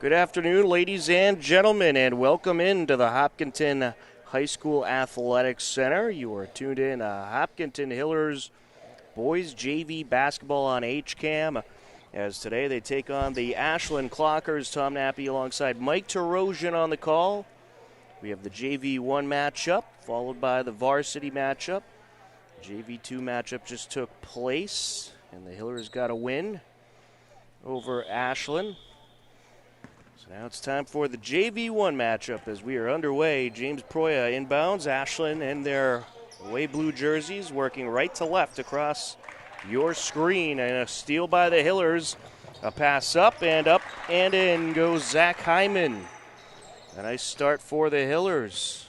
Good afternoon, ladies and gentlemen, and welcome into the Hopkinton High School Athletics Center. You are tuned in Hopkinton Hillers Boys JV Basketball on HCAM. As today they take on the Ashland Clockers. Tom Nappy alongside Mike Terosian on the call. We have the JV1 matchup, followed by the varsity matchup. JV2 matchup just took place, and the Hillers got a win over Ashland. So now it's time for the JV1 matchup as we are underway. James Proya inbounds. Ashland in their away blue jerseys, working right to left across your screen. And a steal by the Hillers. A pass up and in goes Zach Hyman. A nice start for the Hillers.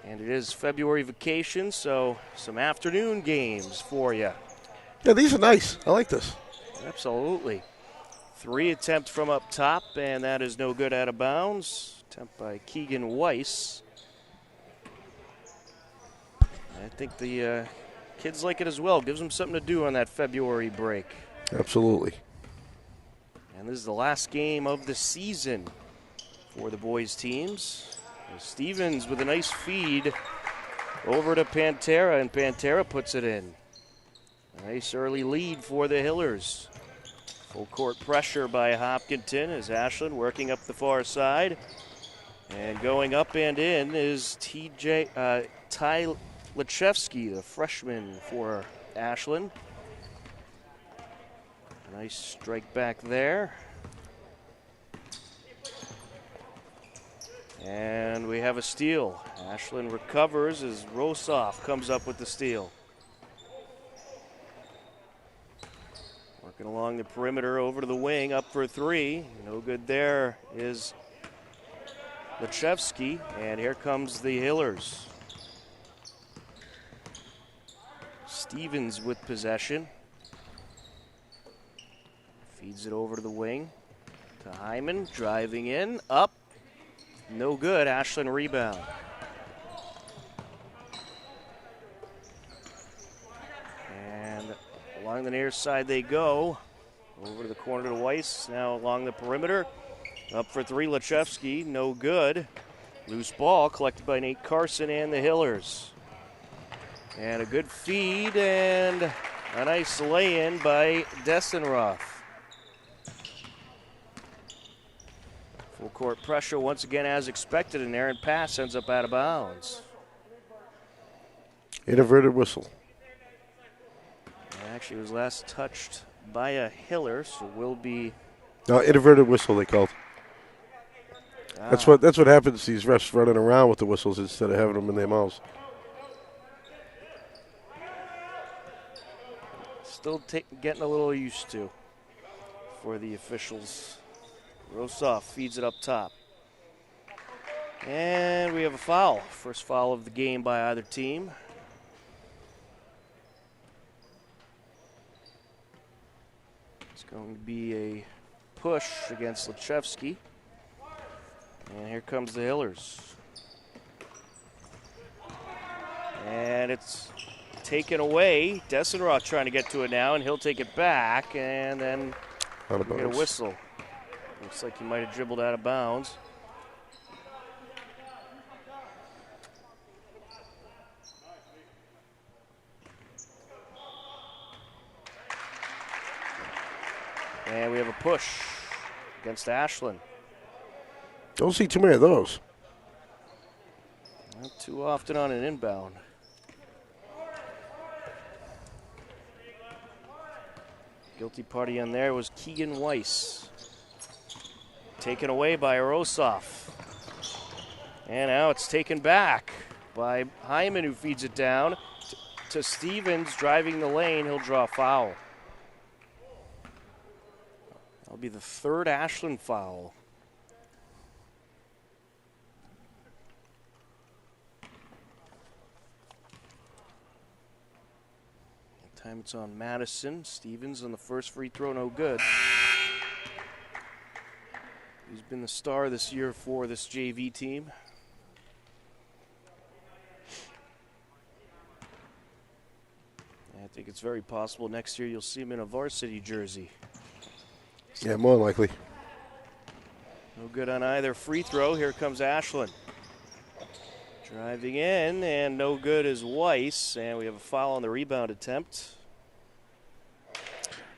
And it is February vacation, so some afternoon games for you. Yeah, these are nice. I like this. Absolutely. 3 attempts from up top, and that is no good, out of bounds. Attempt by Keegan Weiss. I think the kids like it as well. Gives them something to do on that February break. Absolutely. And this is the last game of the season for the boys' teams. Stevens with a nice feed over to Pantera, and Pantera puts it in. A nice early lead for the Hillers. Full court pressure by Hopkinton as Ashland working up the far side. And going up and in is Ty Lechevsky, the freshman for Ashland. Nice strike back there. And we have a steal. Ashland recovers as Rosoff comes up with the steal. Working along the perimeter over to the wing, up for 3. No good there is Lechevsky, and here comes the Hillers. Stevens with possession. Feeds it over to the wing. To Hyman, driving in, up. No good, Ashland rebound. And along the near side they go. Over to the corner to Weiss, now along the perimeter. Up for 3, Lechevsky, no good. Loose ball collected by Nate Carson and the Hillers. And a good feed and a nice lay-in by Desenroth. Full court pressure once again as expected, and errant pass ends up out of bounds. Inverted whistle. Actually, it was last touched by a Hiller, so will be. No, inverted whistle they called. That's what happens. These refs running around with the whistles instead of having them in their mouths. Still getting a little used to for the officials. Rosoff feeds it up top. And we have a foul. First foul of the game by either team. It's going to be a push against Lechevsky. And here comes the Hillers. And it's taken away. Desenroth trying to get to it now, and he'll take it back, and then get a whistle. Looks like he might have dribbled out of bounds. And we have a push against Ashland. Don't see too many of those. Not too often on an inbound. Guilty party on there was Keegan Weiss. Taken away by Rosoff. And now it's taken back by Hyman, who feeds it down to Stevens, driving the lane. He'll draw a foul. That'll be the 3rd Ashland foul. Time it's on Madison. Stevens on the first free throw, no good. He's been the star this year for this JV team. I think it's very possible next year you'll see him in a varsity jersey. Yeah, more likely. No good on either free throw. Here comes Ashland. Driving in, and no good is Weiss. And we have a foul on the rebound attempt. I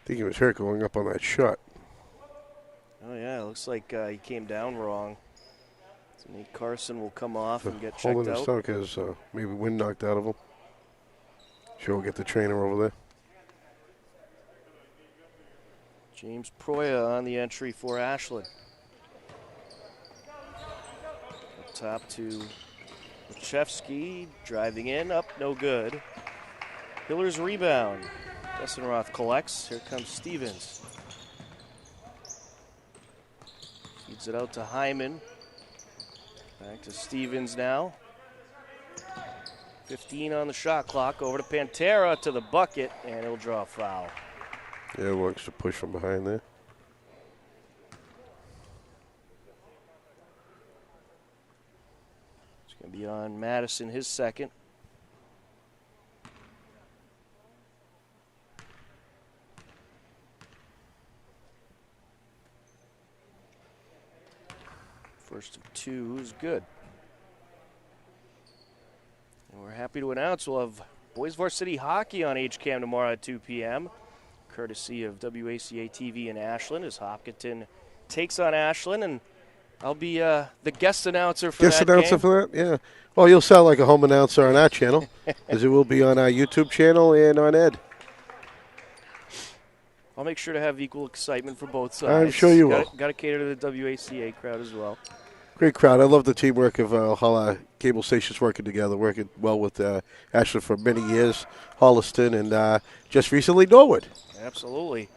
think he was hurt going up on that shot. Oh, yeah, it looks like he came down wrong. So Nate Carson will come off and get checked Holding his out. stomach has maybe wind knocked out of him. Sure, we'll get the trainer over there. James Proya on the entry for Ashland. Up top to Lechevsky, driving in, up, no good. Hiller's rebound. Dessenroth collects. Here comes Stevens. Feeds it out to Hyman. Back to Stevens now. 15 on the shot clock. Over to Pantera to the bucket, and he'll draw a foul. Yeah, we'll extra push from behind there. It's going to be on Madison, his second. First of two is good. And we're happy to announce we'll have Boys Varsity Hockey on HCAM tomorrow at 2 p.m. courtesy of WACA TV in Ashland as Hopkinton takes on Ashland, and I'll be the guest announcer for that game. For that? Yeah. Well, you'll sound like a home announcer on our channel, as it will be on our YouTube channel and on Ed. I'll make sure to have equal excitement for both sides. I'm sure you will. Got to cater to the WACA crowd as well. Great crowd. I love the teamwork of how our cable stations working together, working well with Ashland for many years, Holliston, and just recently Norwood. Absolutely.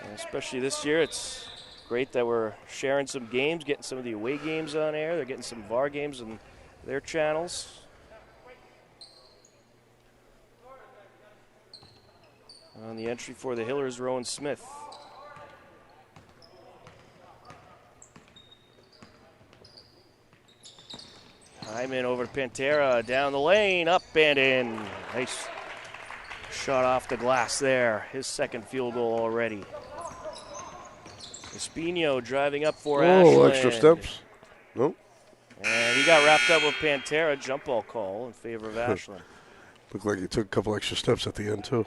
And especially this year, it's great that we're sharing some games, getting some of the away games on air. They're getting some VAR games on their channels. On the entry for the Hillers, Rowan Smith. Hyman over to Pantera, down the lane, up and in. Nice shot off the glass there. His second field goal already. Espino driving up for Ashland. Oh, extra steps. Nope. And he got wrapped up with Pantera. Jump ball call in favor of Ashland. Looked like he took a couple extra steps at the end, too.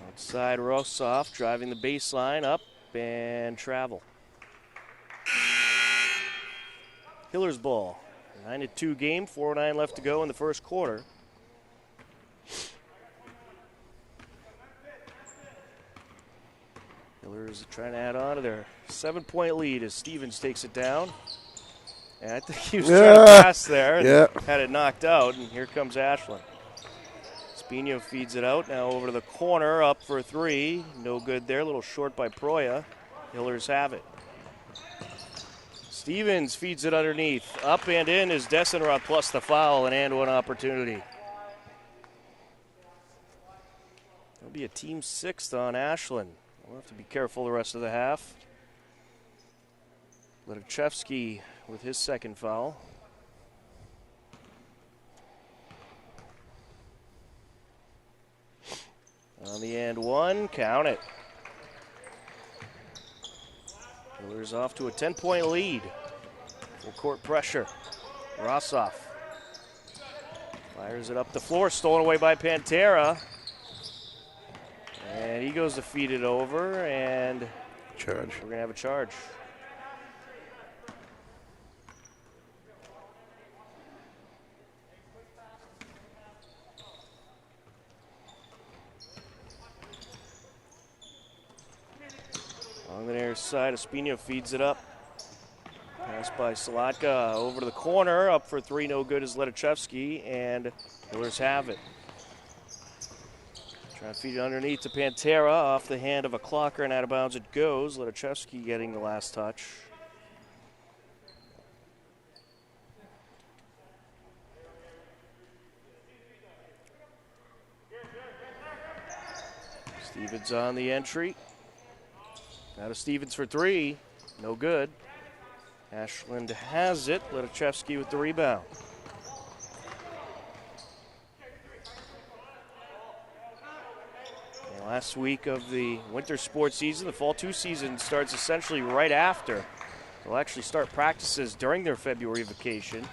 Outside Rossoff driving the baseline up and travel. Hillers ball. 9-2 game, 4:09 left to go in the first quarter. Hillers trying to add on to their 7-point lead as Stevens takes it down. And I think he was trying to pass there and had it knocked out, and here comes Ashland. Espino feeds it out, now over to the corner, up for three. No good there, a little short by Proya. Hillers have it. Stevens feeds it underneath. Up and in is Dessenroth plus the foul, and one opportunity. That'll be a team sixth on Ashland. We'll have to be careful the rest of the half. Lechevsky with his second foul. On the end one, count it. Hillers off to a 10-point lead. Full court pressure. Rossoff fires it up the floor, stolen away by Pantera. And he goes to feed it over, and charge. We're going to have a charge. On the near side, Espino feeds it up. Pass by Salatka over to the corner. Up for three, no good is Lechevsky, and Hillers have it. Trying to feed it underneath to Pantera, off the hand of a clocker, and out of bounds it goes. Lechevsky getting the last touch. Stevens on the entry. Now to Stevens for three. No good. Ashland has it. Litichevsky with the rebound. And last week of the winter sports season, the fall 2 season starts essentially right after. They'll actually start practices during their February vacation.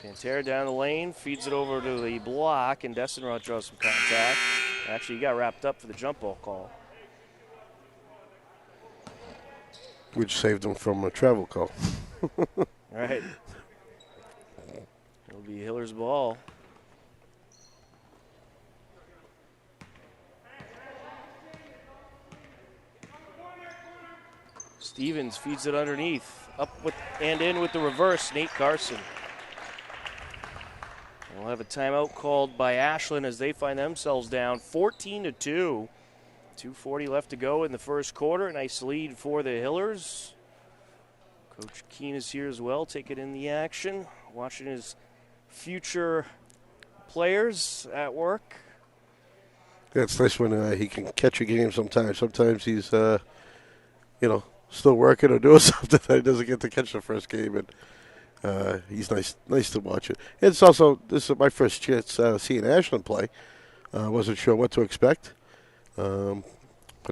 Pantera down the lane, feeds it over to the block, and Desenroth draws some contact. Actually, he got wrapped up for the jump ball call. Which saved him from a travel call. All right. It'll be Hiller's ball. Stevens feeds it underneath. Up with and in with the reverse, Nate Carson. We'll have a timeout called by Ashland as they find themselves down 14-2. 2:40 left to go in the first quarter. A nice lead for the Hillers. Coach Keene is here as well, taking in the action, watching his future players at work. Yeah, it's nice when he can catch a game sometimes. Sometimes he's, still working or doing something that he doesn't get to catch the first game, and he's nice to watch it. This is my first chance seeing Ashland play. Wasn't sure what to expect, but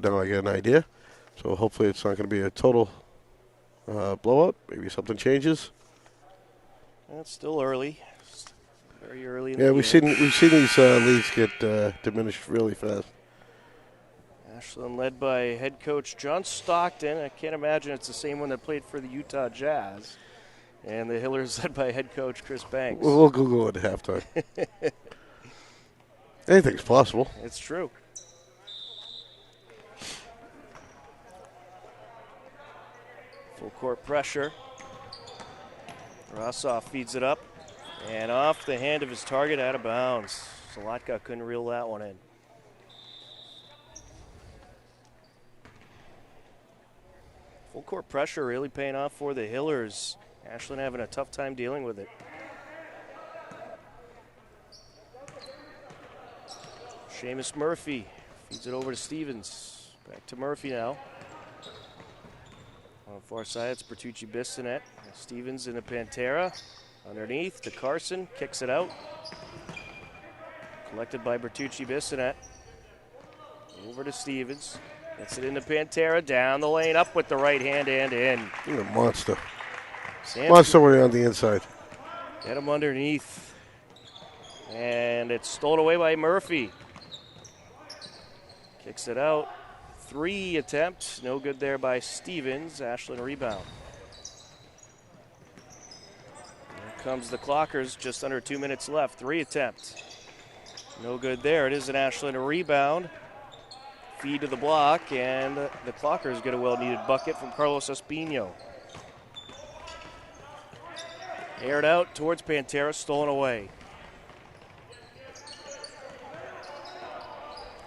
now I get an idea. So hopefully it's not going to be a total blowout. Maybe something changes. It's still early, very early in the game. We've seen these leads get diminished really fast. Ashland led by head coach John Stockton. I can't imagine it's the same one that played for the Utah Jazz. And the Hillers led by head coach Chris Banks. We'll Google it at halftime. Anything's possible. It's true. Full court pressure. Rossoff feeds it up. And off the hand of his target, out of bounds. Salatka couldn't reel that one in. Full court pressure really paying off for the Hillers. Ashland having a tough time dealing with it. Seamus Murphy feeds it over to Stevens. Back to Murphy now. On the far side, it's Bertucci Bissonette. Stevens in a Pantera. Underneath to Carson. Kicks it out. Collected by Bertucci Bissonette. Over to Stevens. Gets it into Pantera. Down the lane. Up with the right hand and in. He's a monster. Samson. Monster way on the inside. Get him underneath. And it's stolen away by Murphy. Kicks it out. 3 attempts. No good there by Stevens. Ashland rebound. Here comes the Clockers. Just under 2 minutes left. 3 attempts. No good there. It is an Ashland rebound. Feed to the block, and the Clockers get a well-needed bucket from Carlos Espino. Aired out towards Pantera, stolen away.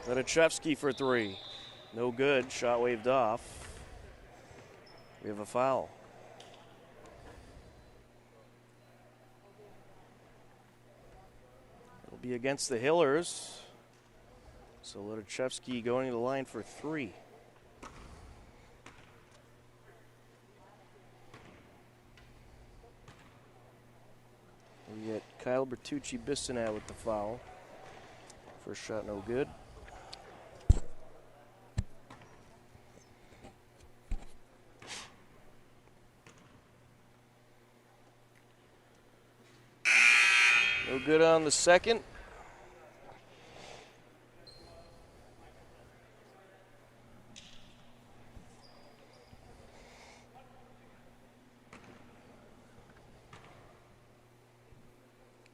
Litichevsky for 3. No good, shot waved off. We have a foul. It'll be against the Hillers. So Litichevsky going to the line for 3. We get Kyle Bertucci Bissonette with the foul. First shot no good. No good on the second.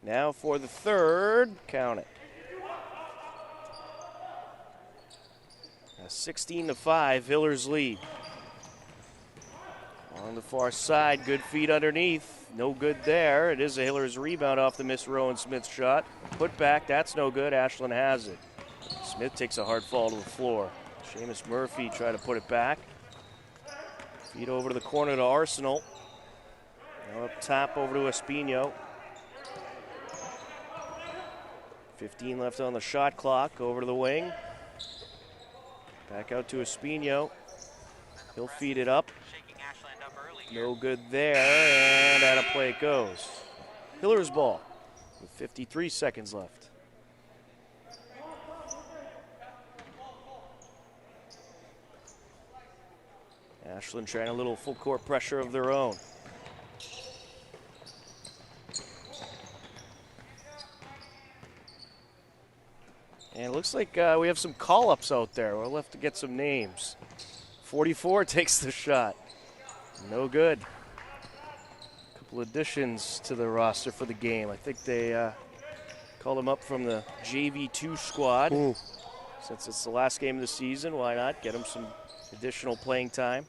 Now for the third, count it. 16-5, Hillers lead. On the far side, good feed underneath. No good there. It is a Hillers rebound off the missed Rowan Smith shot. Put back, that's no good. Ashland has it. Smith takes a hard fall to the floor. Seamus Murphy try to put it back. Feed over to the corner to Arsenal. Now up top over to Espino. 15 left on the shot clock. Over to the wing. Back out to Espino. He'll feed it up. No good there, and out of play it goes. Hillers ball with 53 seconds left. Ashland trying a little full court pressure of their own. And it looks like we have some call-ups out there. We'll have to get some names. 44 takes the shot. No good. A couple additions to the roster for the game. I think they called them up from the JV2 squad. Ooh. Since it's the last game of the season, why not get them some additional playing time?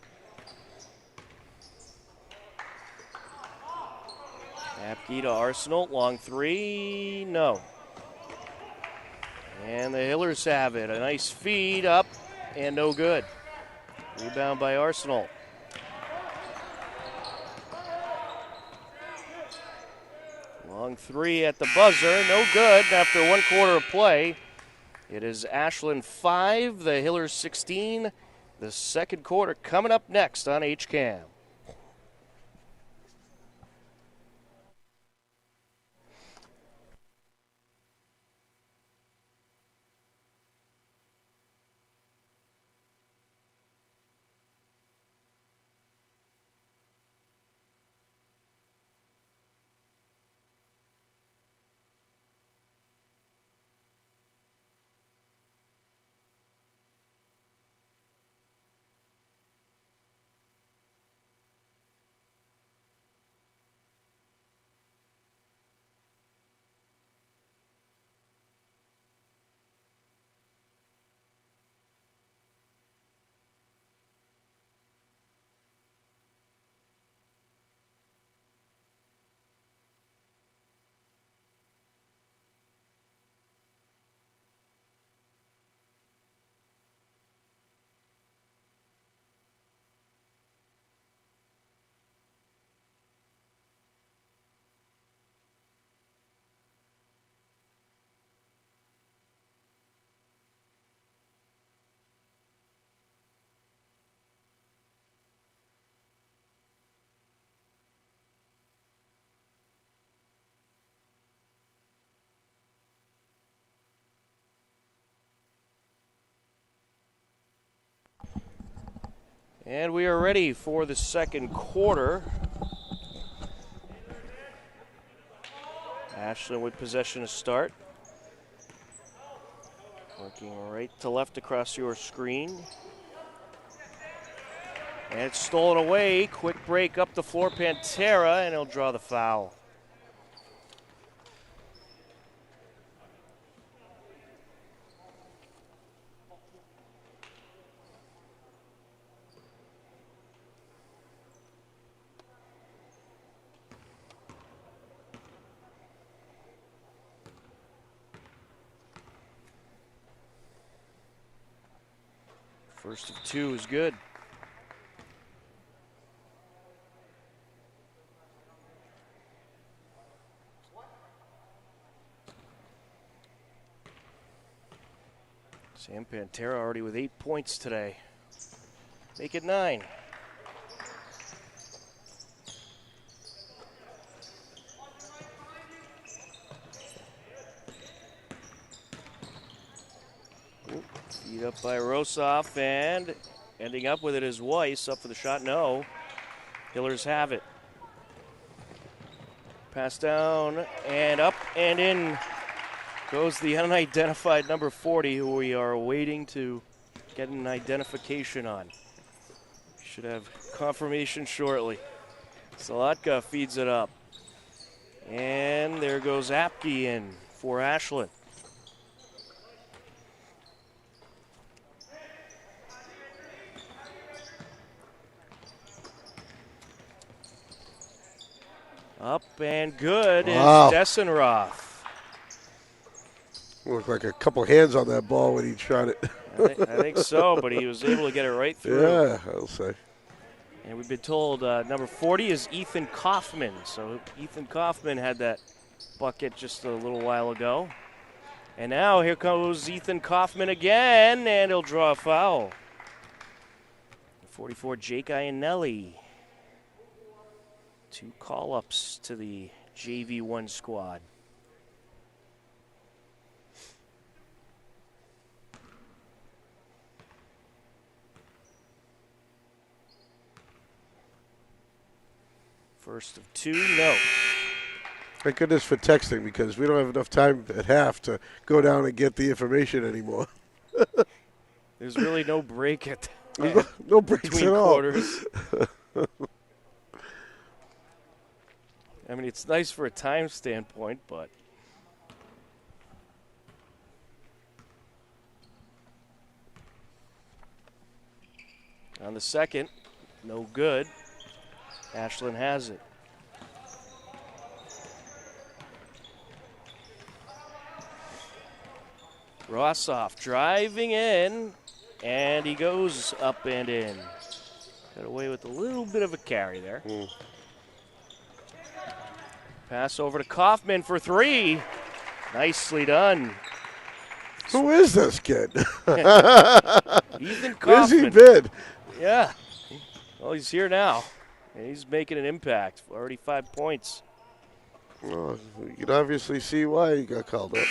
Apke to Arsenal, long three, no. And the Hillers have it. A nice feed up and no good. Rebound by Arsenal. Long three at the buzzer, no good after 1 quarter of play. It is Ashland 5, the Hillers 16. The second quarter coming up next on HCAM. And we are ready for the second quarter. Ashland with possession to start. Working right to left across your screen. And it's stolen away. Quick break up the floor, Pantera, and he'll draw the foul. First of two is good. Sam Pantera already with 8 points today. Make it 9. Feed up by Rosoff, and ending up with it is Weiss. Up for the shot, no. Hillers have it. Pass down, and up and in goes the unidentified number 40, who we are waiting to get an identification on. Should have confirmation shortly. Salatka feeds it up. And there goes Apke in for Ashland. Up and good is Dessenroth. Looked like a couple hands on that ball when he shot it. I think so, but he was able to get it right through. Yeah, I'll say. And we've been told number 40 is Ethan Kaufman. So Ethan Kaufman had that bucket just a little while ago. And now here comes Ethan Kaufman again, and he'll draw a foul. 44, Jake Iannelli. 2 call-ups to the JV1 squad. First of 2, no. Thank goodness for texting, because we don't have enough time at half to go down and get the information anymore. There's really no break at no breaks between at all. quarters. I mean, it's nice for a time standpoint, but on the second, no good. Ashland has it. Rossoff driving in, and he goes up and in. Got away with a little bit of a carry there. Pass over to Kaufman for 3. Nicely done. Who is this kid? Ethan Kaufman. Where's he been? Yeah. Well, he's here now. And he's making an impact. Already 5 points. Well, you can obviously see why he got called up.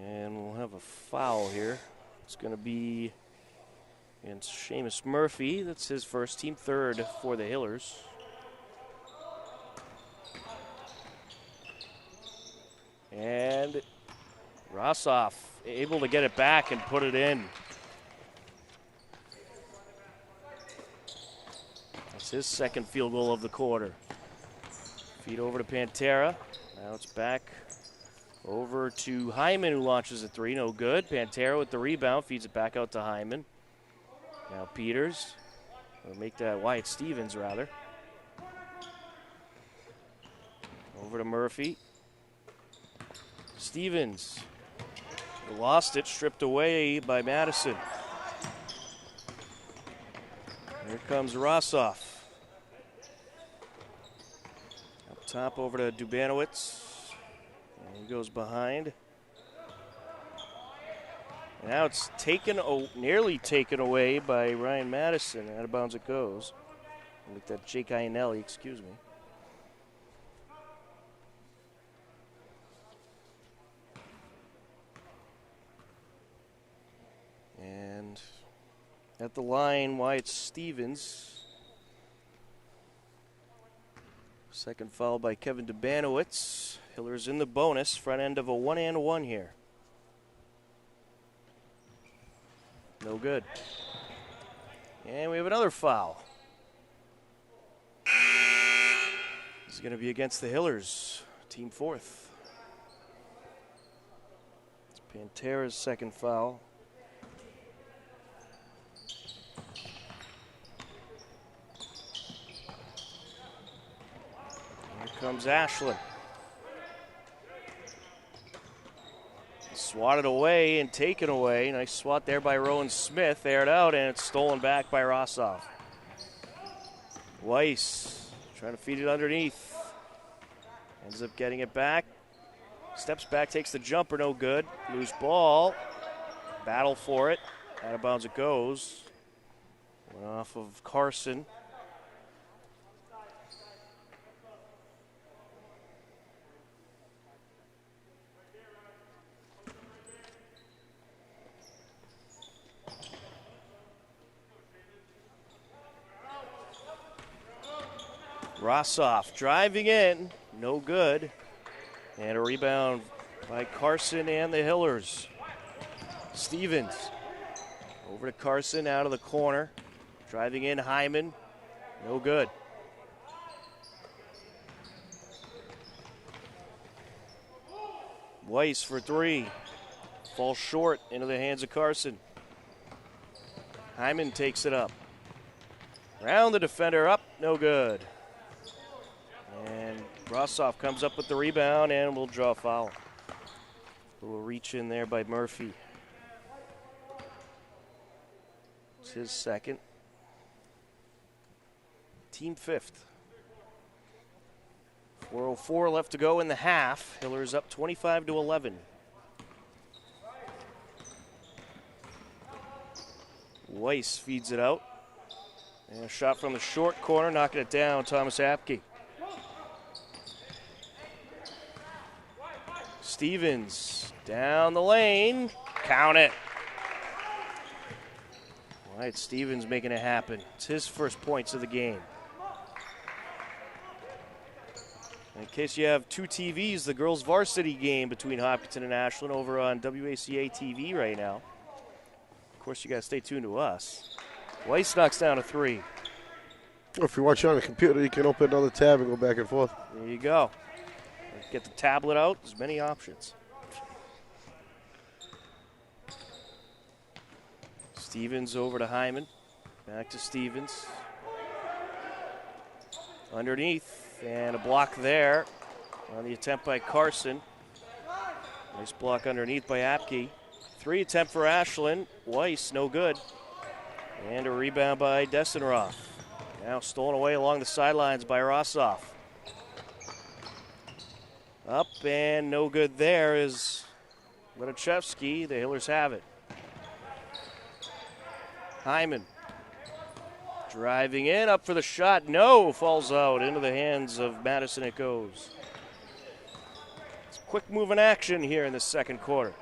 And we'll have a foul here. It's going to be against Seamus Murphy. That's his first, team third for the Hillers. And Rossoff able to get it back and put it in. That's his second field goal of the quarter. Feed over to Pantera. Now it's back over to Hyman, who launches a 3. No good. Pantera with the rebound. Feeds it back out to Hyman. Now Peters. Or make that Wyatt Stevens, rather. Over to Murphy. Stevens. Lost it. Stripped away by Madison. Here comes Rossoff. Up top over to Dubanowitz. And he goes behind. Now it's nearly taken away by Ryan Madison. Out of bounds it goes. Look at Jake Iannelli, excuse me. And at the line, Wyatt Stevens. Second foul by Kevin Dubanowitz. Hillers in the bonus, front end of a 1-and-1 here. No good. And we have another foul. This is going to be against the Hillers, team fourth. It's Pantera's second foul. Here comes Ashland. Swatted away and taken away. Nice swat there by Rowan Smith. Aired out, and it's stolen back by Rossoff. Weiss trying to feed it underneath. Ends up getting it back. Steps back, takes the jumper, no good. Loose ball. Battle for it. Out of bounds it goes. Went off of Carson. Rossoff driving in, no good. And a rebound by Carson and the Hillers. Stevens over to Carson, out of the corner. Driving in, Hyman, no good. Weiss for 3. Falls short into the hands of Carson. Hyman takes it up. Round the defender, up, no good. And Rossoff comes up with the rebound and will draw a foul. A little reach in there by Murphy. It's his second. Team fifth. 4:04 left to go in the half. Hillers up 25-11. Weiss feeds it out. And a shot from the short corner, knocking it down, Thomas Apke. Stevens down the lane. Count it. All right, Stevens making it happen. It's his first points of the game. In case you have two TVs, the girls' varsity game between Hopkinton and Ashland over on WACA TV right now. Of course, you got to stay tuned to us. Weiss knocks down a three. Or if you're watching on a computer, you can open another tab and go back and forth. There you go. Get the tablet out. There's many options. Stevens over to Hyman. Back to Stevens. Underneath. And a block there on the attempt by Carson. Nice block underneath by Apke. 3 attempt for Ashland. Weiss, no good. And a rebound by Desenroth. Now stolen away along the sidelines by Rossoff. Up and no good there is Lenichevsky. The Hillers have it. Hyman driving in, up for the shot. No, falls out into the hands of Madison. It goes. It's quick moving action here in the second quarter.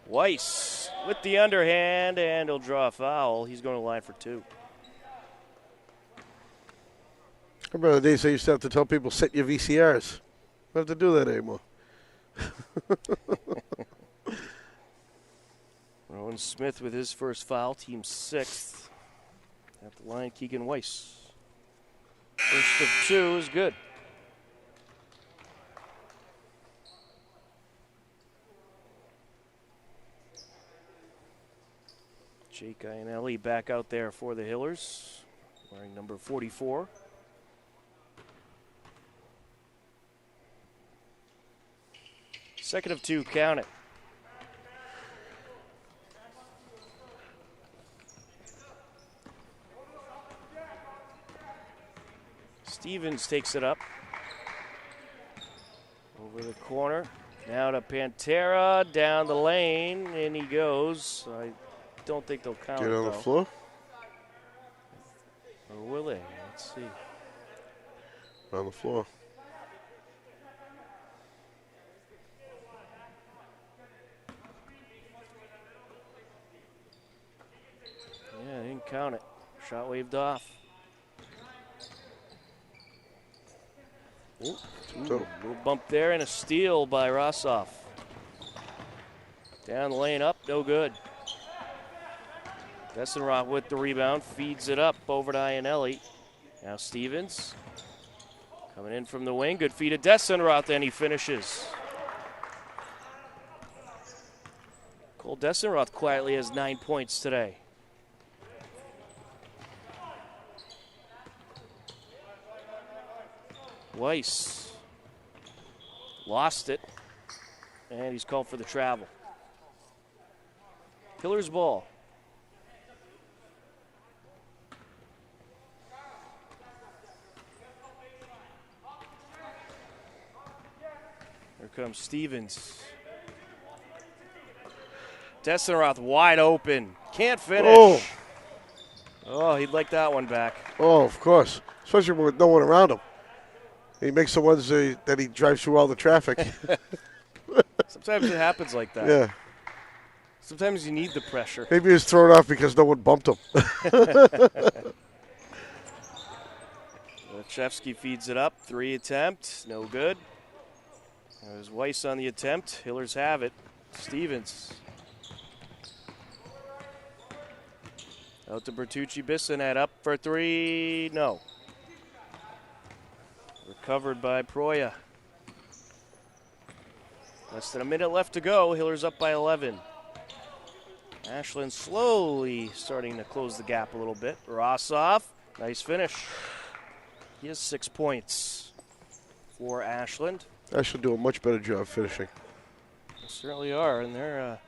Weiss with the underhand, and he'll draw a foul. He's going to line for 2. I remember the days I used to have to tell people, set your VCRs. I don't have to do that anymore. Rowan Smith with his first foul, team 6th. At the line, Keegan Weiss. First of 2 is good. Jake Iannelli back out there for the Hillers, wearing number 44. Second of 2, count it. Stevens takes it up. Over the corner. Now to Pantera, down the lane, and he goes. I don't think they'll count it, Get on though. the floor? Or will they? Let's see. On the floor. Yeah, they didn't count it. Shot waved off. Ooh, little bump there and a steal by Rossoff. Down the lane, up, no good. Desenroth with the rebound, feeds it up over to Iannelli. Now Stevens coming in from the wing, good feed to Desenroth, and he finishes. Cole Desenroth quietly has 9 points today. Weiss lost it, and he's called for the travel. Hillers ball. Here comes Stevens. Desenroth wide open. Can't finish. Oh, he'd like that one back. Oh, of course. Especially with no one around him. He makes the ones that he drives through all the traffic. Sometimes it happens like that. Yeah. Sometimes you need the pressure. Maybe he was thrown off because no one bumped him. Lechevsky feeds it up. 3 attempt. No good. There's Weiss on the attempt. Hillers have it. Stevens. Out to Bertucci Bissonette. Up for 3. No. Recovered by Proya. Less than a minute left to go. Hillers up by 11. Ashland slowly starting to close the gap a little bit. Rossoff, nice finish. He has 6 points for Ashland. Ashland do a much better job finishing. They certainly are, and they're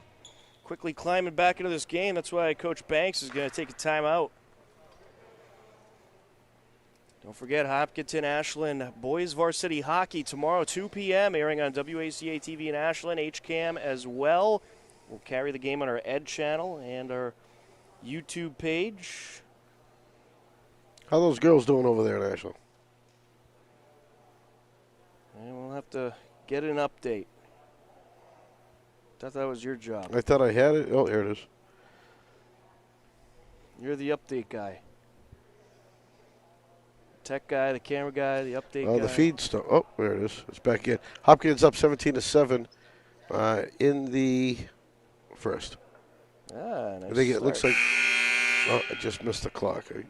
quickly climbing back into this game. That's why Coach Banks is going to take a timeout. Don't forget Hopkinton Ashland boys varsity hockey tomorrow 2 p.m. airing on WACA TV in Ashland, HCAM as well. We'll carry the game on our Ed channel and our YouTube page. How are those girls doing over there in Ashland? And we'll have to get an update. Thought that was your job. I thought I had it. Oh, here it is. You're the update guy. Tech guy, the camera guy, the update guy. The feed stuff. Oh, there it is. It's back in. Hopkins up 17-7 in the first. Nice I think it start. looks like. Oh, I just missed the clock. I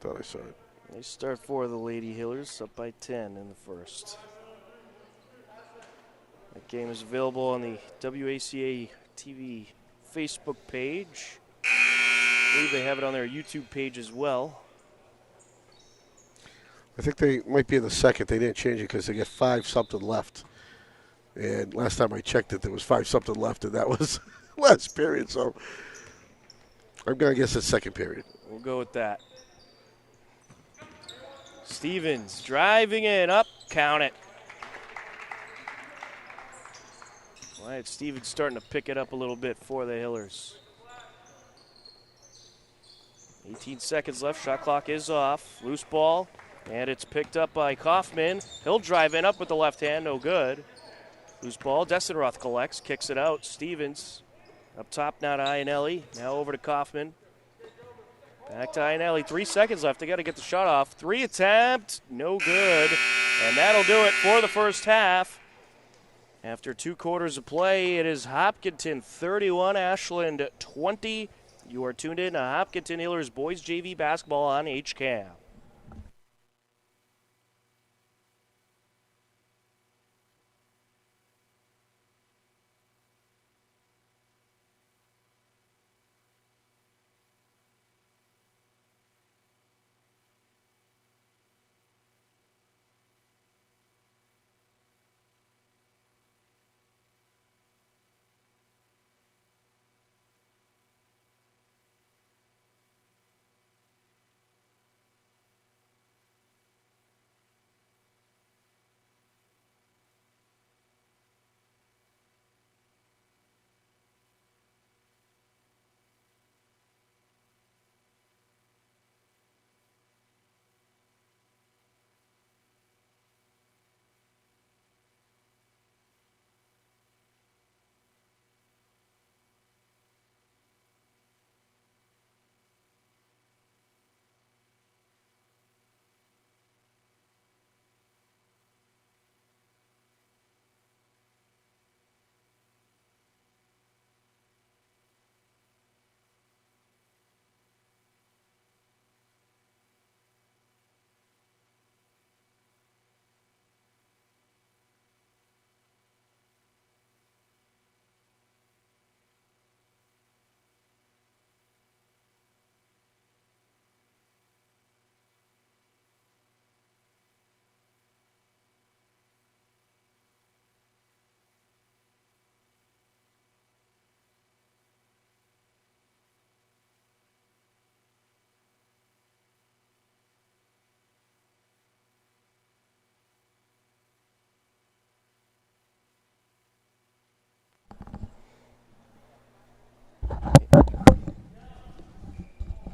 thought I saw it. Nice start for the Lady Hillers, up by 10 in the first. That game is available on the WACA TV Facebook page. I believe they have it on their YouTube page as well. I think they might be in the second. They didn't change it because they get 5-something left. And last time I checked it, there was 5-something left, and that was last period. So I'm going to guess it's second period. We'll go with that. Stevens driving in, up, count it. Wyatt Stevens starting to pick it up a little bit for the Hillers. 18 seconds left, shot clock is off. Loose ball, and it's picked up by Kaufman. He'll drive in up with the left hand, no good. Loose ball, Dessenroth collects, kicks it out. Stevens up top now to Iannelli, now over to Kaufman. Back to Iannelli, 3 seconds left. They got to get the shot off. 3 attempt, no good. And that'll do it for the first half. After 2 quarters of play, it is Hopkinton 31, Ashland 20. You are tuned in to Hopkinton Hillers Boys JV Basketball on HCAM.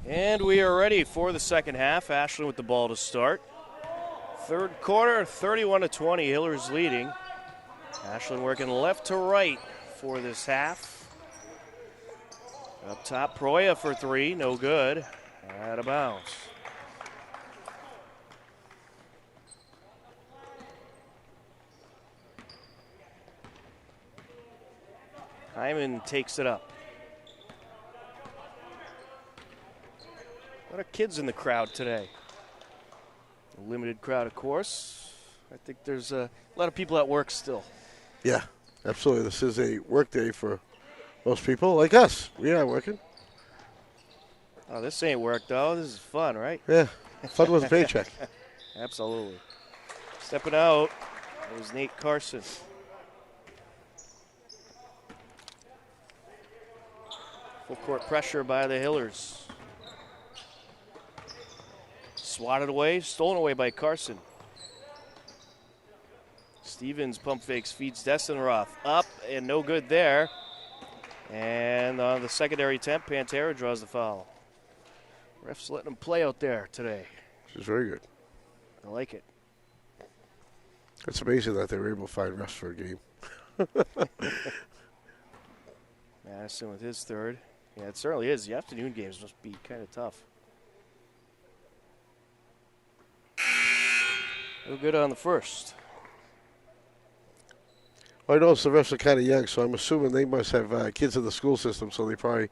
And we are ready for the second half. Ashland with the ball to start. Third quarter, 31-20, Hillers leading. Ashland working left to right for this half. Up top, Proya for 3, no good. Out of bounds. Hyman takes it up. A lot of kids in the crowd today. A limited crowd, of course. I think there's a lot of people at work still. Yeah, absolutely. This is a work day for most people like us. We are working. Oh, this ain't work, though. This is fun, right? Yeah, fun with a paycheck. Absolutely. Stepping out, it was Nate Carson. Full court pressure by the Hillers. Swatted away, stolen away by Carson. Stevens pump fakes, feeds Dessenroth. Up and no good there. And on the secondary attempt, Pantera draws the foul. Refs letting him play out there today. which is very good. I like it. It's amazing that they were able to find rest for a game. Madison with his third. Yeah, it certainly is. The afternoon games must be kind of tough. No good on the first. I noticed the refs are kind of young, so I'm assuming they must have kids in the school system, so they probably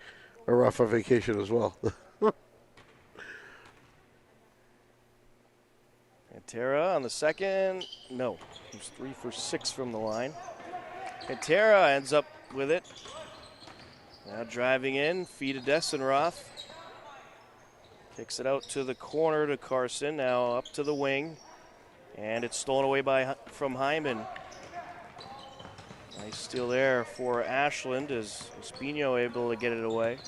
are off on vacation as well. Pantera on the second. No, he's 3 for 6 from the line. Pantera ends up with it. Now driving in, feed to Dessenroth. Kicks it out to the corner to Carson. Now up to the wing, and it's stolen away from Hyman. Nice steal there for Ashland. Is Espino able to get it away?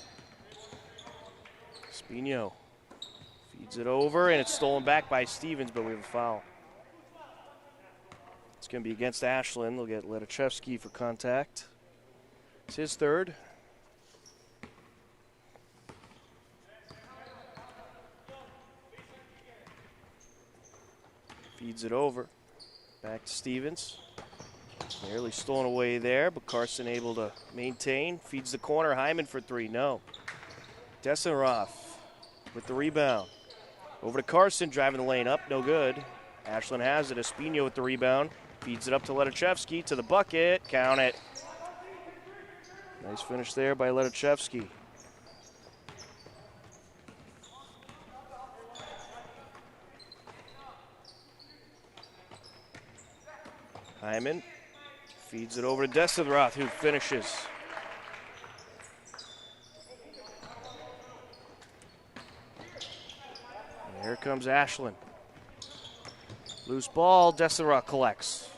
Espino feeds it over, and it's stolen back by Stevens, but we have a foul. It's going to be against Ashland. They'll get Ledachevsky for contact. It's his third. Feeds it over. Back to Stevens. Nearly stolen away there, but Carson able to maintain. Feeds the corner. Hyman for three. No. Dessenroth with the rebound. Over to Carson, driving the lane up. No good. Ashland has it. Espino with the rebound. Feeds it up to Ledachevsky to the bucket. Count it. Nice finish there by Ledachevsky. Hyman feeds it over to Dessenroth, who finishes. And here comes Ashland. Loose ball, Dessenroth collects.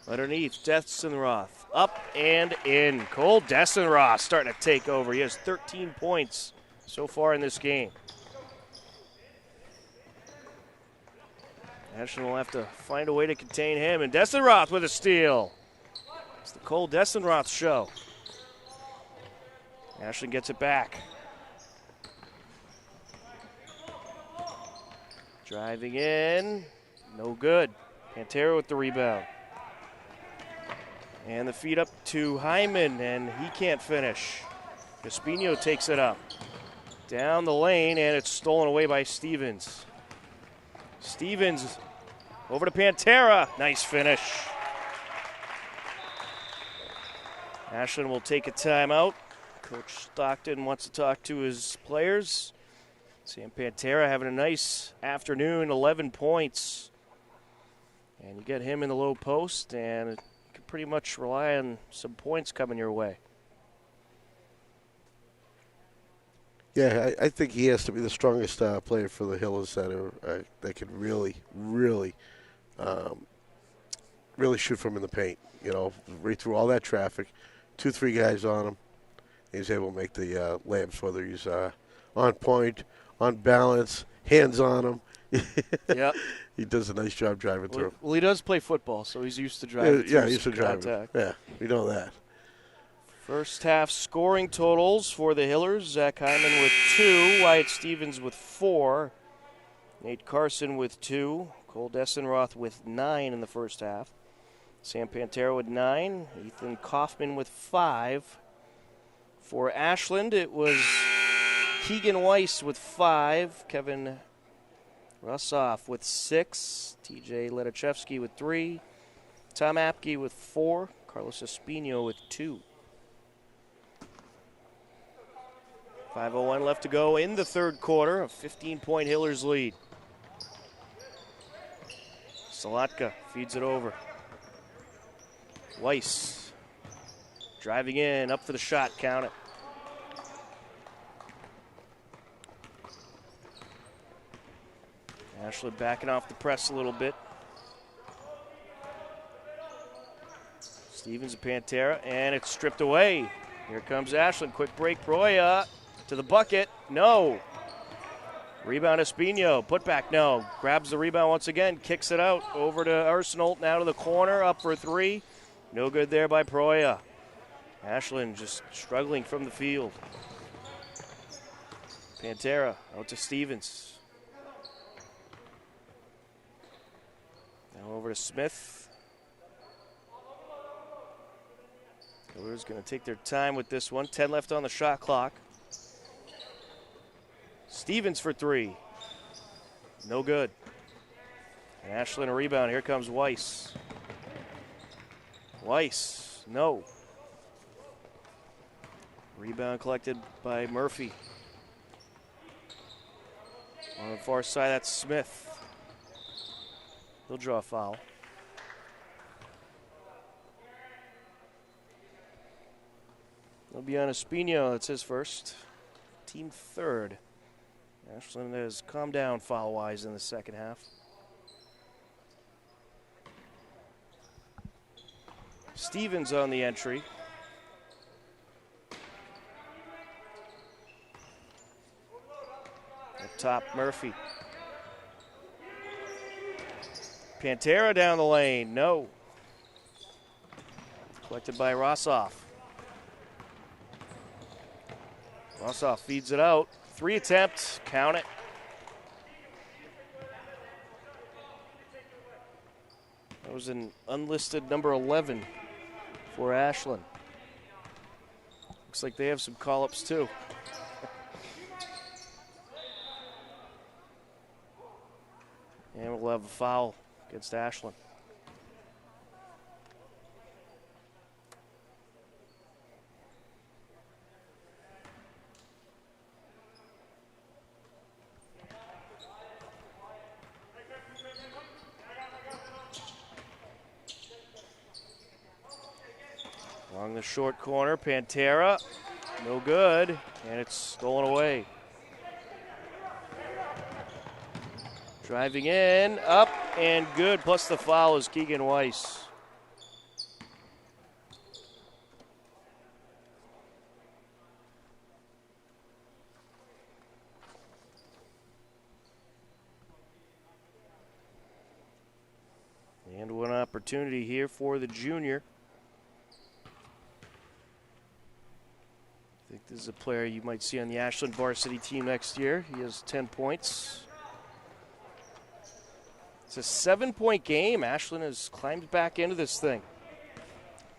Underneath, Dessenroth, up and in. Cole Dessenroth starting to take over. He has 13 points so far in this game. Ashland will have to find a way to contain him. And Dessenroth with a steal. It's the Cole Dessenroth show. Ashland gets it back. Driving in. No good. Pantera with the rebound. And the feed up to Hyman, and he can't finish. Espino takes it up. Down the lane, and it's stolen away by Stevens. Stevens over to Pantera. Nice finish. Ashland will take a timeout. Coach Stockton wants to talk to his players. Sam Pantera having a nice afternoon, 11 points. And you get him in the low post, and you can pretty much rely on some points coming your way. Yeah, I think he has to be the strongest player for the Hillers that can really shoot from in the paint. You know, right through all that traffic, 2-3 guys on him. He's able to make the layups, whether he's on point, on balance, hands on him. Yep. He does a nice job driving through. Well, he does play football, so he's used to driving. Yeah, he's used to driving. Yeah, we know that. First half scoring totals for the Hillers. Zach Hyman with 2, Wyatt Stevens with 4, Nate Carson with 2, Cole Dessenroth with 9 in the first half, Sam Pantera with 9, Ethan Kaufman with 5. For Ashland, it was Keegan Weiss with 5, Kevin Russoff with 6, TJ Ledachevsky with 3, Tom Apke with 4, Carlos Espino with 2. 5:01 left to go in the third quarter. A 15-point Hillers lead. Salatka feeds it over. Weiss driving in, up for the shot, count it. Ashland backing off the press a little bit. Stevens and Pantera, and it's stripped away. Here comes Ashland, quick break, Broya. To the bucket, no. Rebound Espino, put back, no. Grabs the rebound once again, kicks it out over to Arsenault, now to the corner, up for 3. No good there by Proya. Ashland just struggling from the field. Pantera out to Stevens. Now over to Smith. Hillers going to take their time with this one. 10 left on the shot clock. Stevens for three. No good. And Ashland a rebound. Here comes Weiss. Weiss, no. Rebound collected by Murphy. On the far side, that's Smith. He'll draw a foul. It'll be on Espino. That's his first. Team third. Ashland has calmed down foul-wise in the second half. Stevens on the entry. Up top, Murphy. Pantera down the lane, no. Collected by Rossoff. Rossoff feeds it out. 3 attempts, count it. That was an unlisted number 11 for Ashland. Looks like they have some call-ups too. And we'll have a foul against Ashland. Along the short corner, Pantera, no good, and it's stolen away. Driving in, up, and good, plus the foul is Keegan Weiss. And one opportunity here for the junior. I think this is a player you might see on the Ashland varsity team next year. He has 10 points. It's a 7-point game. Ashland has climbed back into this thing.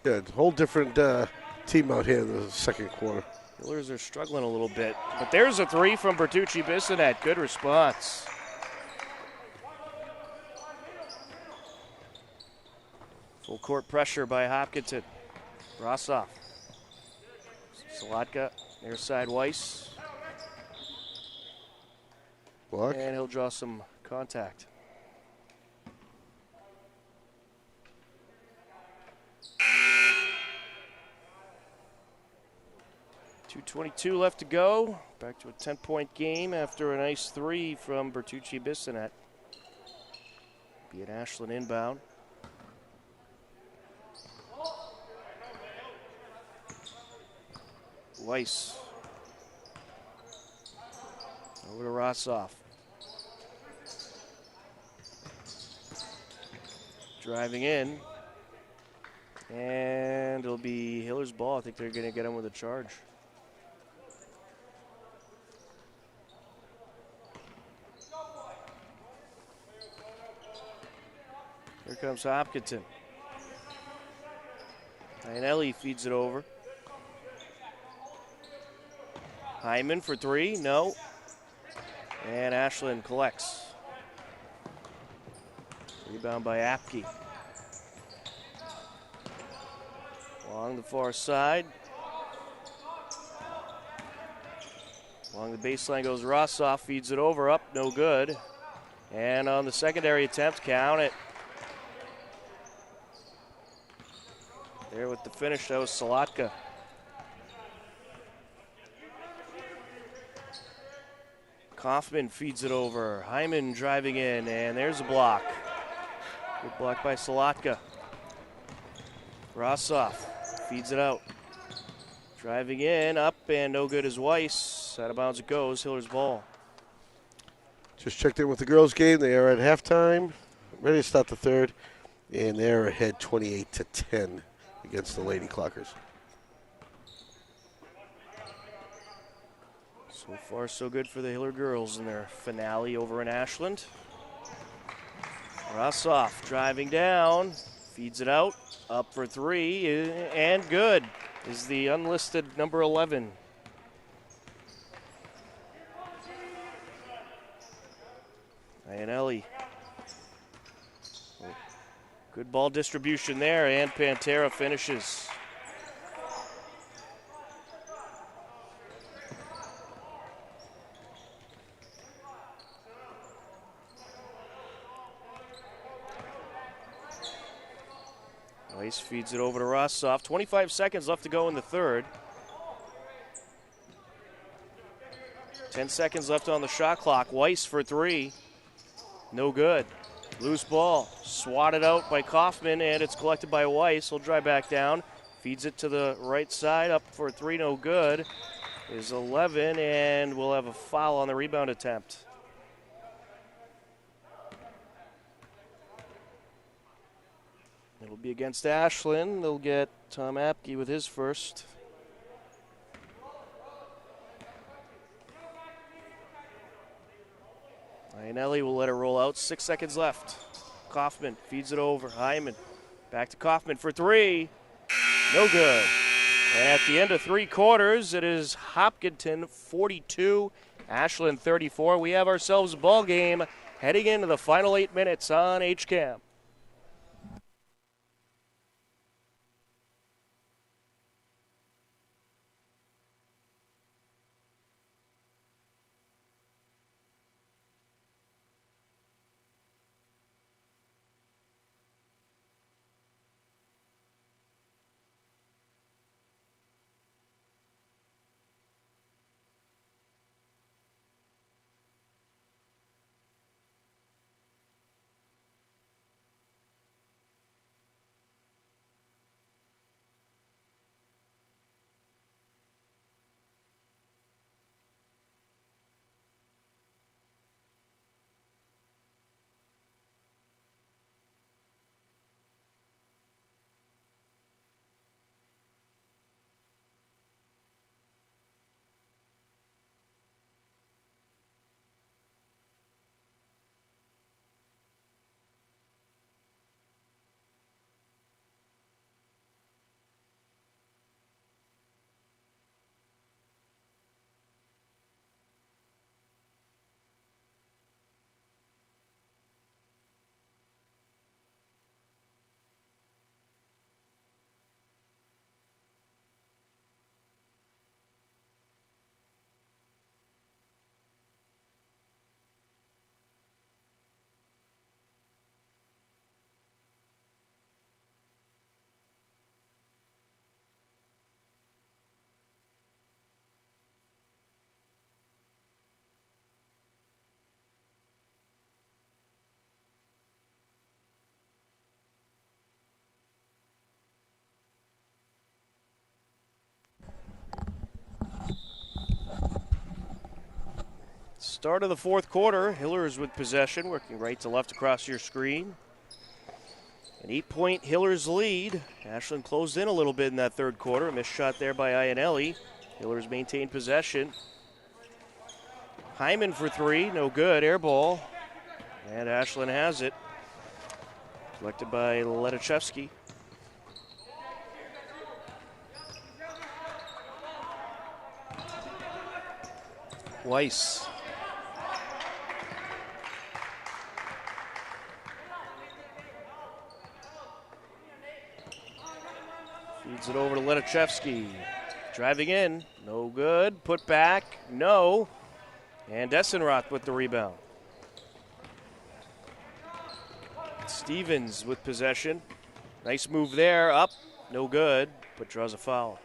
Yeah, it's a whole different team out here in the second quarter. Hillers are struggling a little bit. But there's a three from Bertucci-Bissonette. Good response. Full court pressure by Hopkinton. Rossoff. Salatka, near side Weiss. Block. And he'll draw some contact. .222 left to go. Back to a 10-point game after a nice three from Bertucci-Bissonette. Be an Ashland inbound. Weiss. Over to Rossoff. Driving in. And it'll be Hiller's ball. I think they're going to get him with a charge. Here comes Hopkinton. Iannelli feeds it over. Hyman for three, no. And Ashland collects. Rebound by Apke. Along the far side. Along the baseline goes Rossoff, feeds it over, up, no good. And on the secondary attempt, count it. There with the finish, that was Salatka. Kaufman feeds it over. Hyman driving in, and there's a block. Good block by Salatka. Rossoff feeds it out. Driving in, up, and no good is Weiss. Out of bounds it goes, Hiller's ball. Just checked in with the girls' game. They are at halftime, ready to start the third, and they're ahead 28-10 against the Lady Clockers. So far, so good for the Hiller girls in their finale over in Ashland. Rossoff driving down, feeds it out, up for three, and good is the unlisted number 11. Iannelli. Good ball distribution there, and Pantera finishes. Weiss feeds it over to Rossoff. 25 seconds left to go in the third. 10 seconds left on the shot clock. Weiss for three. No good. Loose ball. Swatted out by Kaufman, and it's collected by Weiss. He'll drive back down. Feeds it to the right side. Up for three. No good. Is 11, and we'll have a foul on the rebound attempt. It'll be against Ashland. They'll get Tom Apke with his first. Iannelli will let it roll out. 6 seconds left. Kaufman feeds it over. Hyman back to Kaufman for three. No good. At the end of three quarters, it is Hopkinton 42, Ashland 34. We have ourselves a ball game heading into the final 8 minutes on HCAM. Start of the fourth quarter. Hillers with possession, working right to left across your screen. An 8-point Hillers lead. Ashland closed in a little bit in that third quarter. A missed shot there by Iannelli. Hillers maintained possession. Hyman for three, no good. Air ball. And Ashland has it. Collected by Ledachevsky. Weiss. Feeds it over to Ledachevsky. Driving in, no good. Put back, no. And Essenroth with the rebound. Stevens with possession. Nice move there, up, no good, but draws a foul.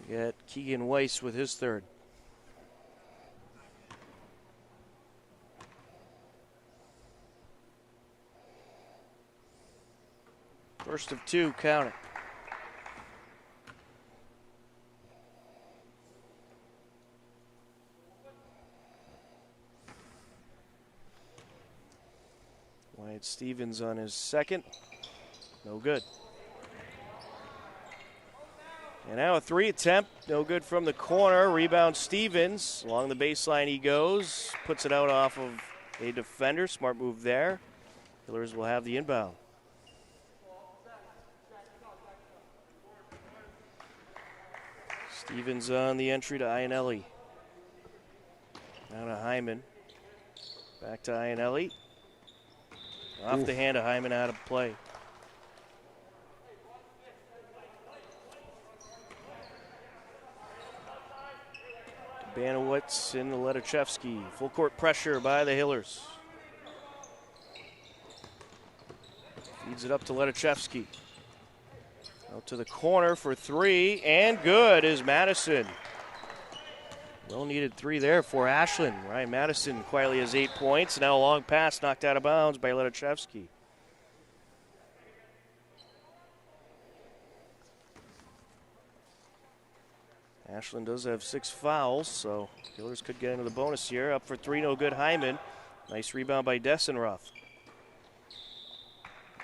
We get Keegan Weiss with his third. First of two, count it. Wyatt Stevens on his second. No good. And now a 3 attempt, no good from the corner. Rebound Stevens. Along the baseline he goes. Puts it out off of a defender. Smart move there. Hillers will have the inbound. Stevens on the entry to Iannelli. Now to Hyman. Back to Iannelli. Off the hand of Hyman, out of play. Banowitz in the Ledachevsky. Full court pressure by the Hillers. Feeds it up to Ledachevsky. Out to the corner for 3, and good is Madison. Well needed 3 there for Ashland. Ryan Madison quietly has 8 points. Now a long pass knocked out of bounds by Ledachevsky. Ashland does have 6 fouls, so Hillers could get into the bonus here. Up for 3, no good, Hyman. Nice rebound by Dessenroth.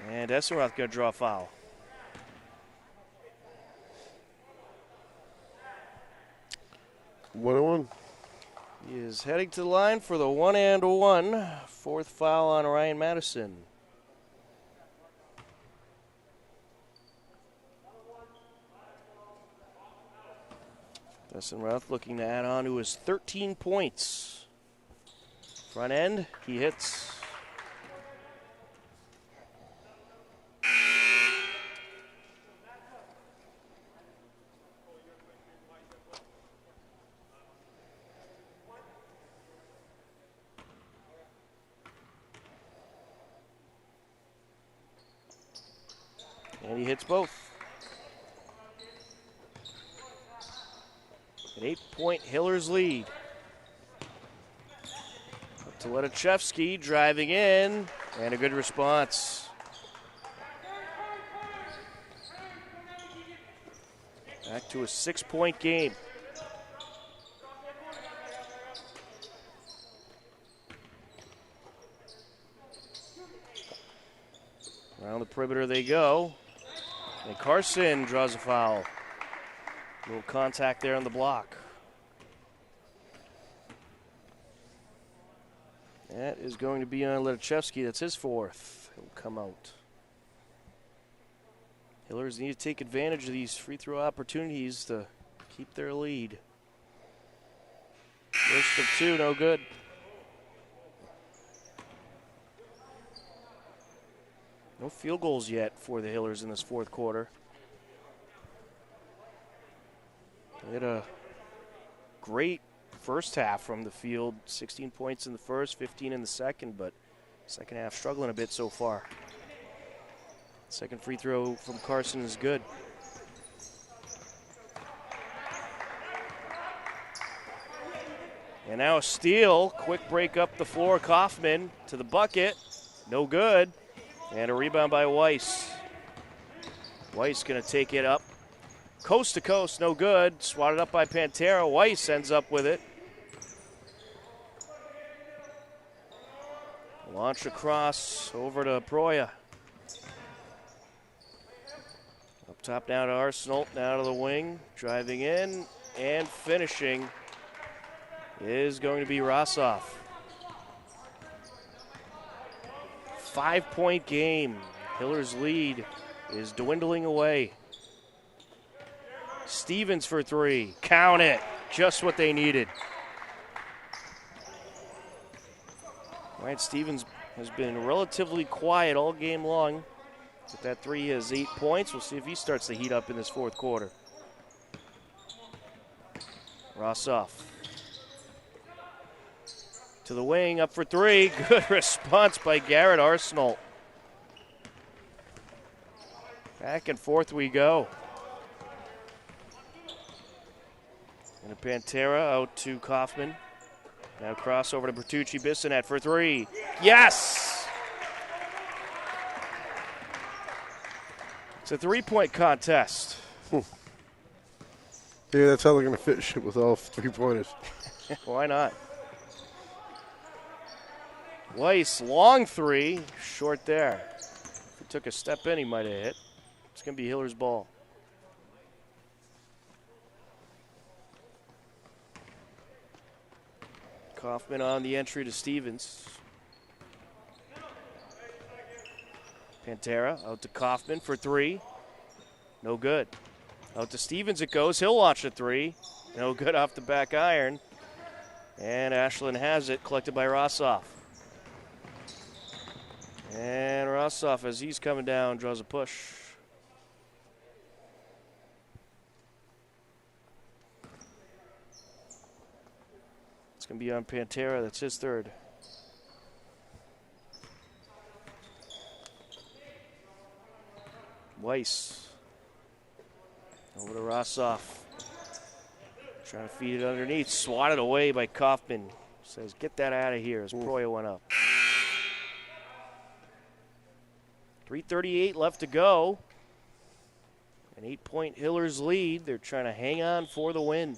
And Dessenroth going to draw a foul. One. He is heading to the line for the 1-and-1. 4th foul on Ryan Madison. Dessenroth looking to add on to his 13 points. Front end, he hits. And he hits both. An 8-point Hillers lead. Up to Ledachevsky, driving in, and a good response. Back to a 6-point game. Around the perimeter they go. And Carson draws a foul. A little contact there on the block. That is going to be on Ledachevsky. That's his 4th. He'll come out. Hillers need to take advantage of these free throw opportunities to keep their lead. First of 2, no good. No field goals yet for the Hillers in this 4th quarter. They had a great first half from the field. 16 points in the first, 15 in the second, but second half struggling a bit so far. Second free throw from Carson is good. And now a steal. Quick break up the floor. Kaufman to the bucket. No good. And a rebound by Weiss. Weiss going to take it up. Coast to coast, no good. Swatted up by Pantera. Weiss ends up with it. Launch across over to Proya. Up top now to Arsenal, now to the wing. Driving in and finishing is going to be Rossoff. 5-point game. Hillers' lead is dwindling away. Stevens for 3. Count it. Just what they needed. Ryan Stevens has been relatively quiet all game long. With that 3, he has 8 points. We'll see if he starts to heat up in this 4th quarter. Rossoff. To the wing, up for 3. Good response by Garrett Arsenal. Back and forth we go. And a Pantera out to Kaufman. Now crossover to Bertucci Bissonette for 3. Yes! It's a 3-point contest. Yeah, that's how they're going to finish it, with all 3-pointers. Why not? Weiss, long 3, short there. took a step in, he might have hit. It's going to be Hiller's ball. Kaufman on the entry to Stevens. Pantera out to Kaufman for three. No good. Out to Stevens it goes. He'll launch a three. No good off the back iron. And Ashland has it, collected by Rossoff. And Rossoff, as he's coming down, draws a push. It's going to be on Pantera. That's his third. Weiss. Over to Rossoff. Trying to feed it underneath. Swatted away by Kaufman. Says, get that out of here as Proya went up. 3:38 left to go. An 8-point Hillers lead. They're trying to hang on for the win.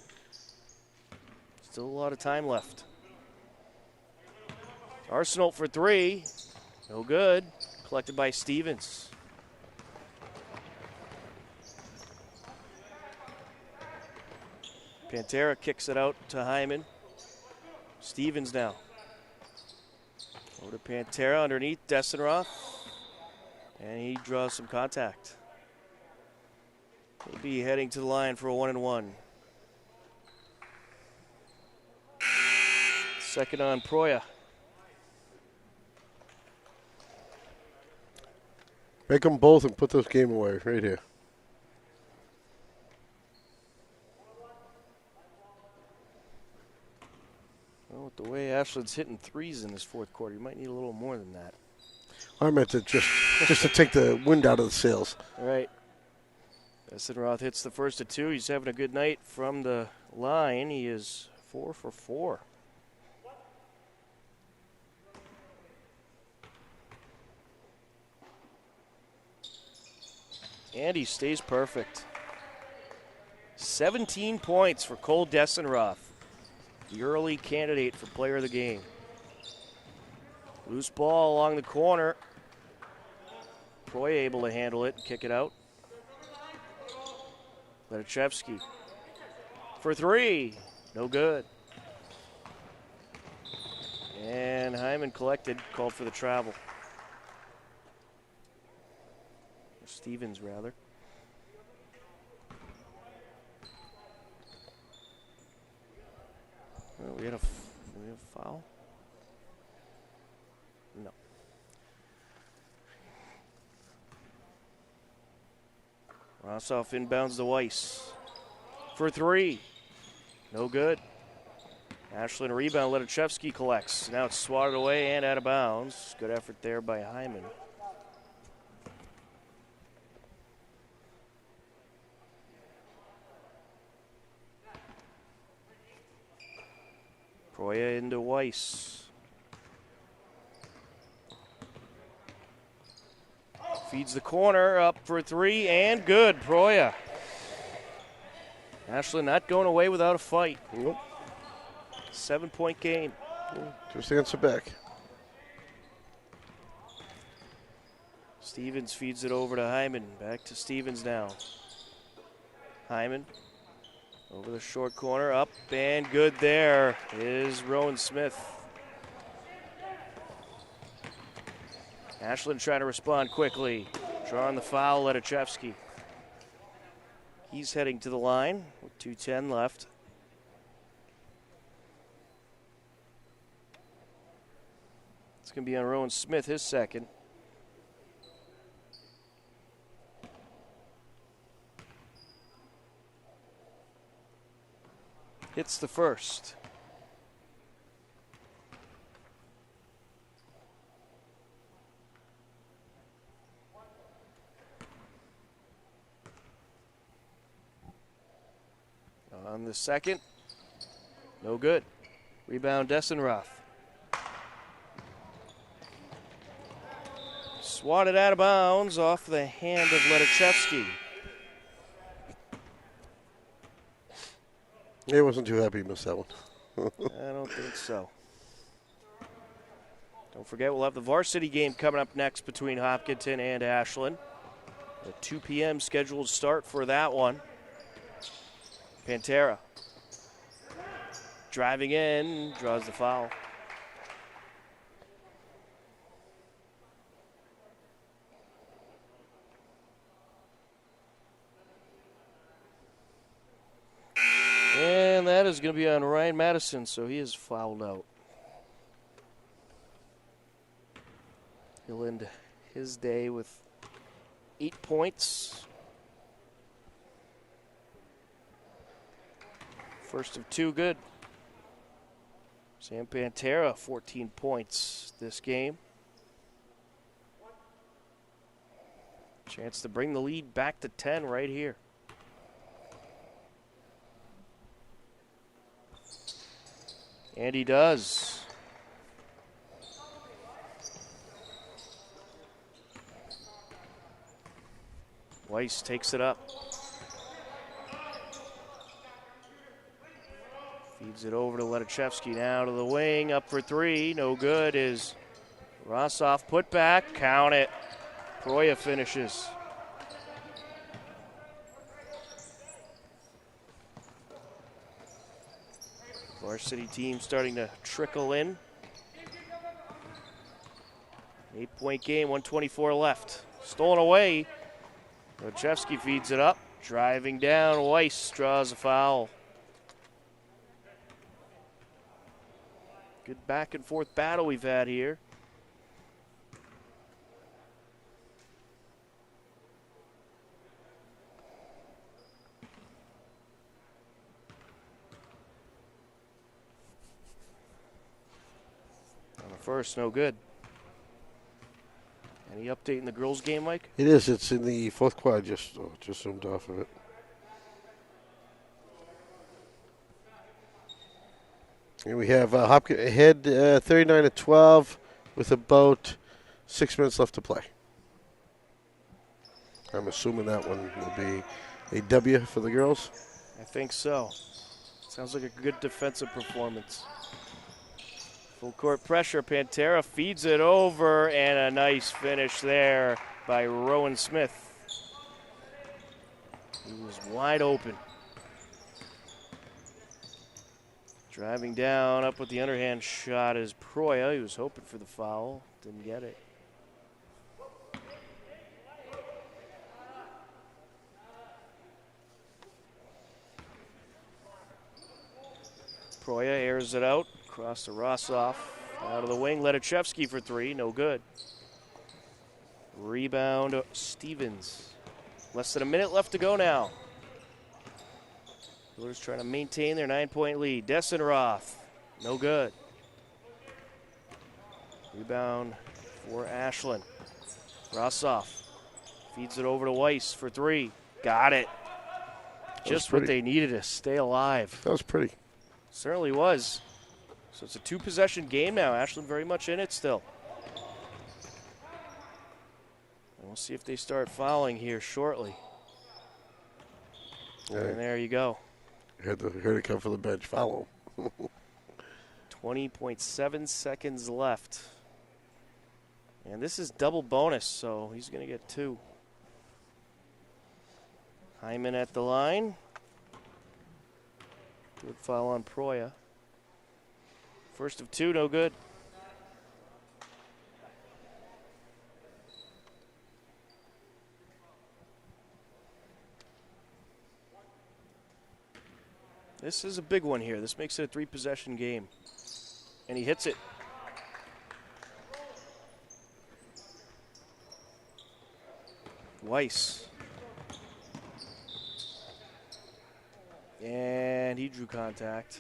Still a lot of time left. Arsenal for three. No good. Collected by Stevens. Pantera kicks it out to Hyman. Stevens now. Over to Pantera underneath Desenroth. And he draws some contact. He'll be heading to the line for a 1-1. Second on Proya. Make them both and put this game away right here. Well, with the way Ashland's hitting threes in this fourth quarter, you might need a little more than that. I meant to just to take the wind out of the sails. All right. Desenroth hits the first of two. He's having a good night from the line. He is 4 for 4. And he stays perfect. 17 points for Cole Desenroth, the early candidate for player of the game. Loose ball along the corner. Proya able to handle it and kick it out. Letichevsky for three. No good. And Hyman collected, called for the travel. Stevens, rather. Oh, we had a foul? No. Rossoff inbounds to Weiss for three. No good. Ashland rebound. Letichevsky collects. Now it's swatted away and out of bounds. Good effort there by Hyman. Proya into Weiss. Feeds the corner, up for three, and good. Proya. Ashland not going away without a fight. Nope. 7-point game. Just answer back. Stevens feeds it over to Hyman. Back to Stevens now. Hyman over the short corner, up and good there is Rowan Smith. Ashland trying to respond quickly. Drawing the foul, Letichevsky. He's heading to the line with 2:10 left. It's going to be on Rowan Smith, his second. Hits the first. On the second, no good. Rebound Desenroth. Swatted out of bounds off the hand of Letichevsky. He wasn't too happy he missed that one. I don't think so. Don't forget, we'll have the varsity game coming up next between Hopkinton and Ashland. A 2 p.m. scheduled start for that one. Pantera driving in, draws the foul. And that is going to be on Ryan Madison, so he is fouled out. He'll end his day with 8 points. First of 2 good. Sam Pantera, 14 points this game. Chance to bring the lead back to 10 right here. And he does. Weiss takes it up. Feeds it over to Letachevsky now to the wing. Up for 3. No good is Rossoff. Put back. Count it. Proya finishes. Varsity team starting to trickle in. 8-point game, 1:24 left. Stolen away. Letachevsky feeds it up. Driving down. Weiss draws a foul. Good back and forth battle we've had here. On the first, no good. Any update in the girls' game, Mike? It is. It's in the fourth quad. Just zoomed off of it. And we have Hopkins ahead 39-12 with about 6 minutes left to play. I'm assuming that one will be a W for the girls. I think so. Sounds like a good defensive performance. Full court pressure. Pantera feeds it over, and a nice finish there by Rowan Smith. He was wide open. Driving down, up with the underhand shot is Proya. He was hoping for the foul, didn't get it. Proya airs it out, across to Rossoff, out of the wing. Letachevsky for 3, no good. Rebound, Stevens. Less than a minute left to go now. Steelers trying to maintain their 9-point lead. Dessenroth, no good. Rebound for Ashland. Rossoff feeds it over to Weiss for 3. Got it. Just what they needed to stay alive. That was pretty. Certainly was. So it's a 2-possession game now. Ashland very much in it still. And we'll see if they start fouling here shortly. Yeah. And there you go. Heard it come from the bench. Follow. 20.7 seconds left. And this is double bonus, so he's going to get 2. Hyman at the line. Good foul on Proya. First of 2, no good. This is a big one here. This makes it a 3-possession game. And he hits it. Weiss. And he drew contact.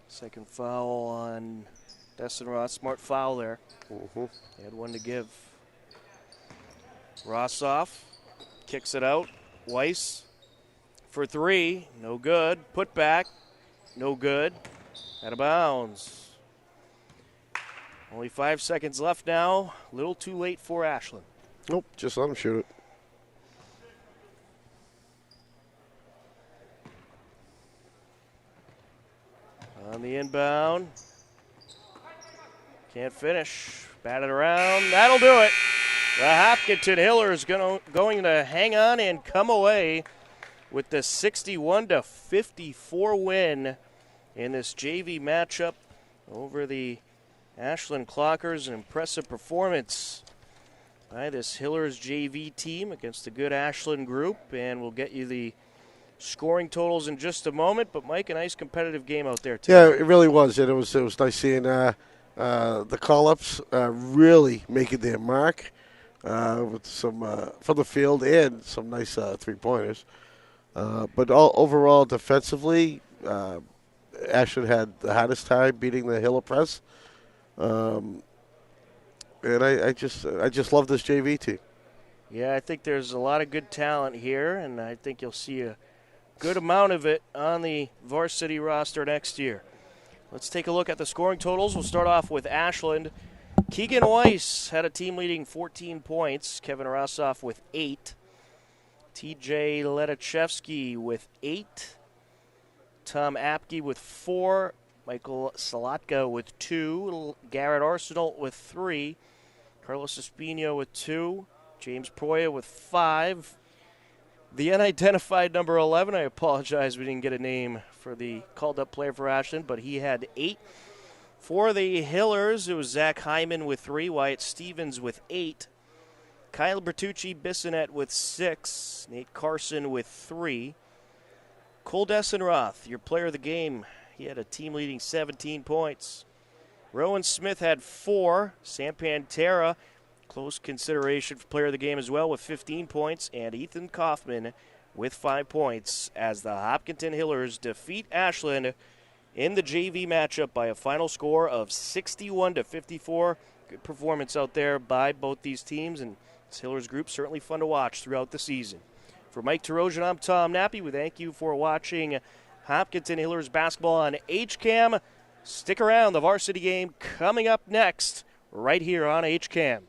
Second foul on Dessenroth. Smart foul there. He had one to give. Rossoff kicks it out. Weiss for 3. No good. Put back. No good. Out of bounds. Only 5 seconds left now. A little too late for Ashland. Nope, just let him shoot it. On the inbound. Can't finish. Batted around. That'll do it. The Hopkinton Hillers going to hang on and come away with the 61-54 win in this JV matchup over the Ashland Clockers. An impressive performance by this Hillers JV team against a good Ashland group, and we'll get you the scoring totals in just a moment. But Mike, a nice competitive game out there today. Yeah, it really was. And it was nice seeing the call-ups really making their mark with some from the field and some nice three-pointers. But overall, defensively, Ashland had the hardest time beating the Hiller press. And I just love this JV team. Yeah, I think there's a lot of good talent here, and I think you'll see a good amount of it on the varsity roster next year. Let's take a look at the scoring totals. We'll start off with Ashland. Keegan Weiss had a team-leading 14 points. Kevin Rossoff with 8. TJ Ledachevsky with 8. Tom Apke with 4. Michael Salatka with 2. Garrett Arsenal with 3. Carlos Espino with 2. James Proya with 5. The unidentified number 11, I apologize we didn't get a name for the called-up player for Ashland, but he had 8. For the Hillers, it was Zach Hyman with 3, Wyatt Stevens with 8, Kyle Bertucci Bissonette with 6, Nate Carson with 3. Cole Dessenroth, your player of the game, he had a team-leading 17 points. Rowan Smith had 4. Sam Pantera, close consideration for player of the game as well with 15 points. And Ethan Kaufman with 5 points as the Hopkinton Hillers defeat Ashland in the JV matchup by a final score of 61-54. Good performance out there by both these teams, and this Hillers group certainly fun to watch throughout the season. For Mike Terosian, I'm Tom Nappy. We thank you for watching Hopkinton Hillers basketball on HCAM. Stick around, the varsity game coming up next right here on HCAM.